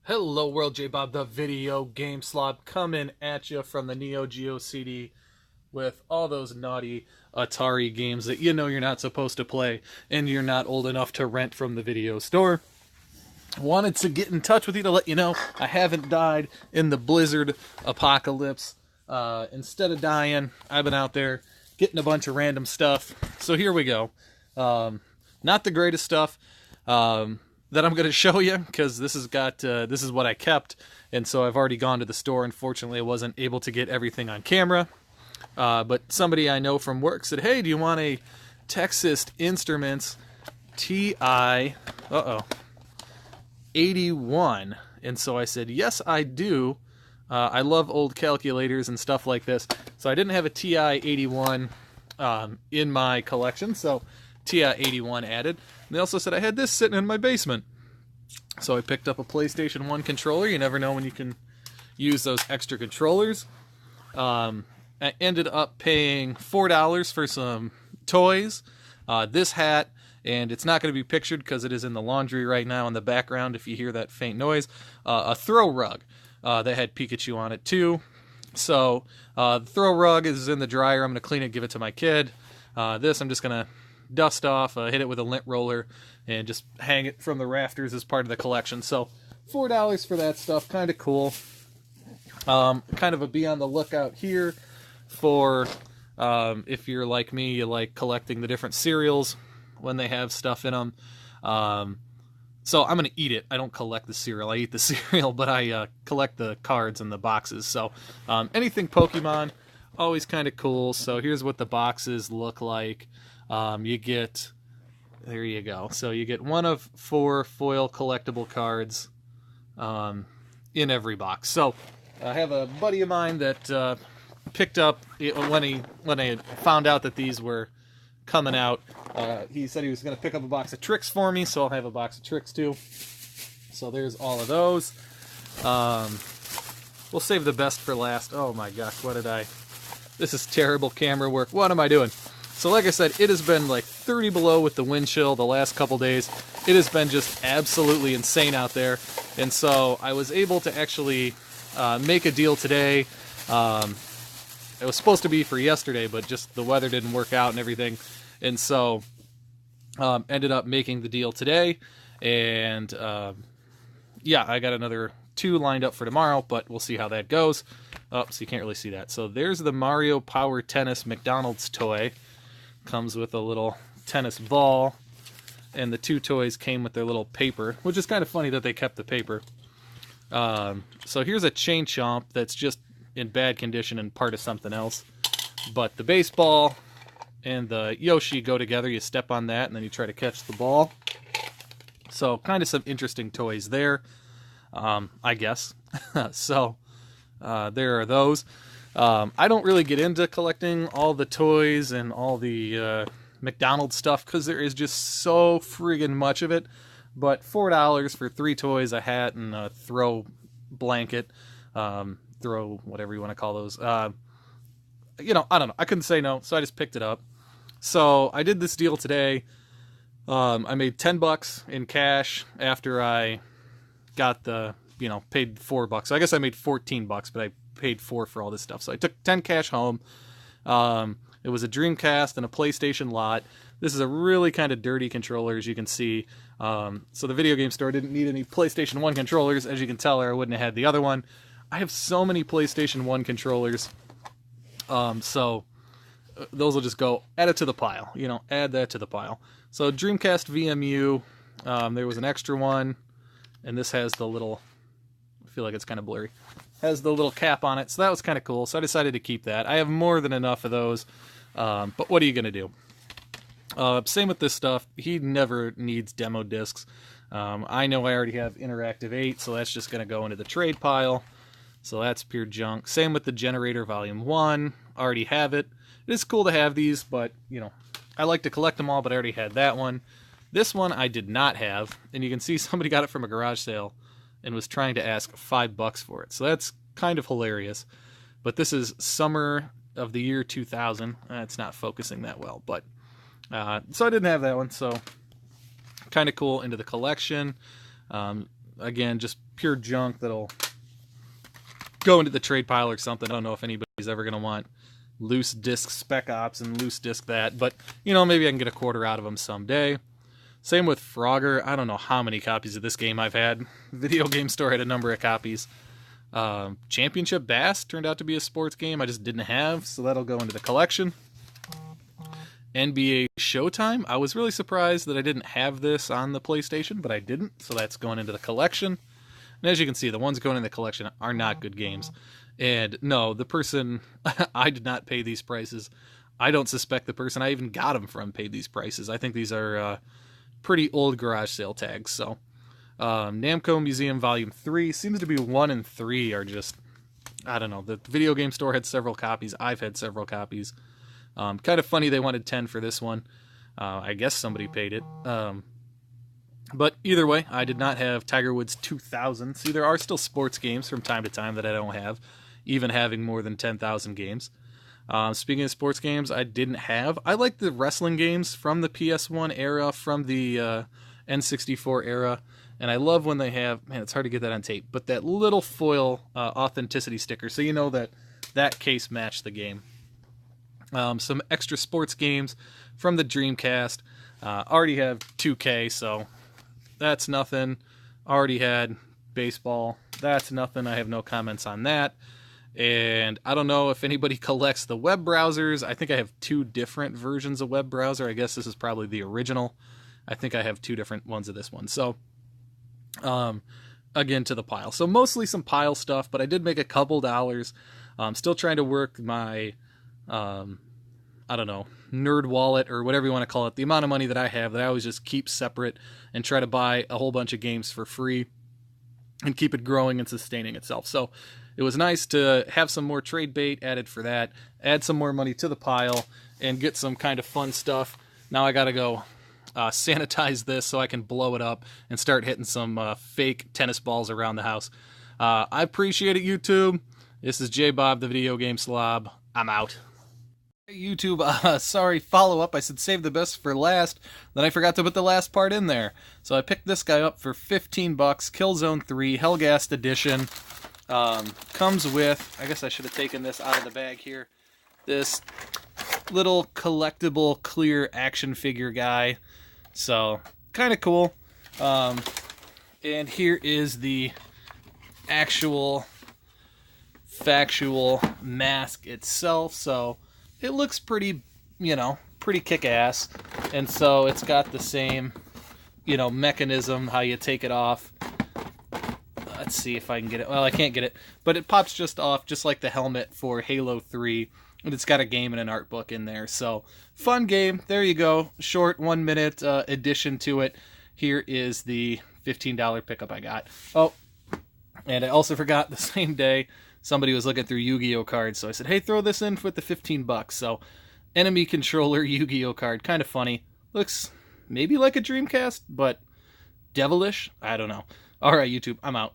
Hello world, J-Bob the video game slob coming at you from the Neo Geo CD with all those naughty Atari games that you know you're not supposed to play and you're not old enough to rent from the video store. Wanted to get in touch with you to let you know I haven't died in the Blizzard apocalypse. Instead of dying, I've been out there getting a bunch of random stuff. So here we go. Not the greatest stuff. That I'm going to show you because this is what I kept, and so I've already gone to the store. Unfortunately, I wasn't able to get everything on camera, but somebody I know from work said, "Hey, do you want a Texas Instruments TI-81?" And so I said, "Yes, I do. I love old calculators and stuff like this." So I didn't have a TI-81 in my collection, so TI-81 added. And they also said I had this sitting in my basement. So I picked up a PlayStation 1 controller. You never know when you can use those extra controllers. I ended up paying $4 for some toys. This hat, and it's not going to be pictured because it is in the laundry right now in the background if you hear that faint noise. A throw rug that had Pikachu on it too. So the throw rug is in the dryer. I'm going to clean it, give it to my kid. This I'm just going to dust off, hit it with a lint roller, and just hang it from the rafters as part of the collection. So $4 for that stuff, kind of cool. Kind of a be on the lookout here for if you're like me, you like collecting the different cereals when they have stuff in them. So I'm going to eat it. I don't collect the cereal. I eat the cereal, but I collect the cards and the boxes. So anything Pokemon, always kind of cool. So here's what the boxes look like. You get, there you go. So you get one of 4 foil collectible cards in every box. So I have a buddy of mine that picked up when I found out that these were coming out. He said he was going to pick up a box of tricks for me, so I'll have a box of tricks too. So there's all of those. We'll save the best for last. Oh my gosh, this is terrible camera work. What am I doing? So like I said, it has been like 30 below with the wind chill the last couple days. It has been just absolutely insane out there. And so I was able to actually make a deal today. It was supposed to be for yesterday, but just the weather didn't work out and everything. And so ended up making the deal today. And yeah, I got another 2 lined up for tomorrow, but we'll see how that goes. Oh, so you can't really see that. So there's the Mario Power Tennis McDonald's toy. Comes with a little tennis ball, and the 2 toys came with their little paper, which is kind of funny that they kept the paper. So here's a Chain Chomp that's just in bad condition and part of something else. But the baseball and the Yoshi go together. You step on that, and then you try to catch the ball. So kind of some interesting toys there, I guess. So there are those. I don't really get into collecting all the toys and all the McDonald's stuff because there is just so friggin' much of it. But $4 for 3 toys, a hat, and a throw blanket, throw whatever you want to call those. I don't know. I couldn't say no, so I just picked it up. So I did this deal today. I made $10 in cash after I got paid $4. So I guess I made $14, but I paid $4 for all this stuff. So I took 10 cash home. It was a Dreamcast and a PlayStation lot. This is a really kind of dirty controller, as you can see. So the video game store didn't need any PlayStation 1 controllers, as you can tell, or I wouldn't have had the other one. I have so many PlayStation 1 controllers. So those will just go, add it to the pile. Add that to the pile. So Dreamcast VMU, there was an extra one, and this has the little, I feel like it's kind of blurry, has the little cap on it, so that was kind of cool, so I decided to keep that. I have more than enough of those, but what are you going to do? Same with this stuff. He never needs demo discs. I know I already have Interactive 8, so that's just going to go into the trade pile, so that's pure junk. Same with the Generator Volume 1, already have it. It is cool to have these, but, I like to collect them all, but I already had that one. This one I did not have, and you can see somebody got it from a garage sale and was trying to ask $5 for it. So that's kind of hilarious. But this is summer of the year 2000. It's not focusing that well, but so I didn't have that one. So kind of cool into the collection. again, just pure junk that'll go into the trade pile or something. I don't know if anybody's ever going to want loose disc Spec Ops and loose disc that, but, you know, maybe I can get a quarter out of them someday. Same with Frogger. I don't know how many copies of this game I've had. Video Game Store had a number of copies. Championship Bass turned out to be a sports game I just didn't have, so that'll go into the collection. NBA Showtime. I was really surprised that I didn't have this on the PlayStation, but I didn't, so that's going into the collection. And as you can see, the ones going in the collection are not good games. And no, the person, I did not pay these prices. I don't suspect the person I even got them from paid these prices. I think these are pretty old garage sale tags. So Namco Museum Volume 3 seems to be 1 and 3 are just, I don't know. The Video Game Store had several copies. I've had several copies. Kind of funny they wanted 10 for this one. I guess somebody paid it. But either way, I did not have Tiger Woods 2000. See, there are still sports games from time to time that I don't have, even having more than 10,000 games. Speaking of sports games, I didn't have. I like the wrestling games from the PS1 era, from the N64 era, and I love when they have, man, it's hard to get that on tape, but that little foil authenticity sticker, so you know that that case matched the game. Some extra sports games from the Dreamcast. Already have 2K, so that's nothing. Already had baseball. That's nothing. I have no comments on that. And I don't know if anybody collects the web browsers. I think I have 2 different versions of web browser. I guess this is probably the original. I think I have 2 different ones of this one. So, again, to the pile. So mostly some pile stuff, but I did make a couple dollars. Still trying to work my, I don't know, nerd wallet or whatever you want to call it. The amount of money that I have that I always just keep separate and try to buy a whole bunch of games for free and keep it growing and sustaining itself. So it was nice to have some more trade bait added for that, add some more money to the pile, and get some kind of fun stuff. Now I gotta go sanitize this so I can blow it up and start hitting some fake tennis balls around the house. I appreciate it, YouTube. This is J-Bob, the Video Game Slob. I'm out. Hey, YouTube, sorry, follow up. I said save the best for last, then I forgot to put the last part in there. So I picked this guy up for 15 bucks, Killzone 3, Hellgast Edition. Comes with, I guess I should have taken this out of the bag here, this little collectible clear action figure guy. So, kind of cool. And here is the actual factual mask itself. So, it looks pretty, you know, pretty kick-ass. And so, it's got the same, you know, mechanism, how you take it off. Let's see if I can get it. Well, I can't get it, but it pops just off, just like the helmet for Halo 3, and it's got a game and an art book in there. So, fun game. There you go. Short 1-minute addition to it. Here is the $15 pickup I got. Oh, and I also forgot the same day somebody was looking through Yu-Gi-Oh cards, so I said, hey, throw this in with the 15 bucks. So, enemy controller Yu-Gi-Oh card. Kind of funny. Looks maybe like a Dreamcast, but devilish? I don't know. All right, YouTube, I'm out.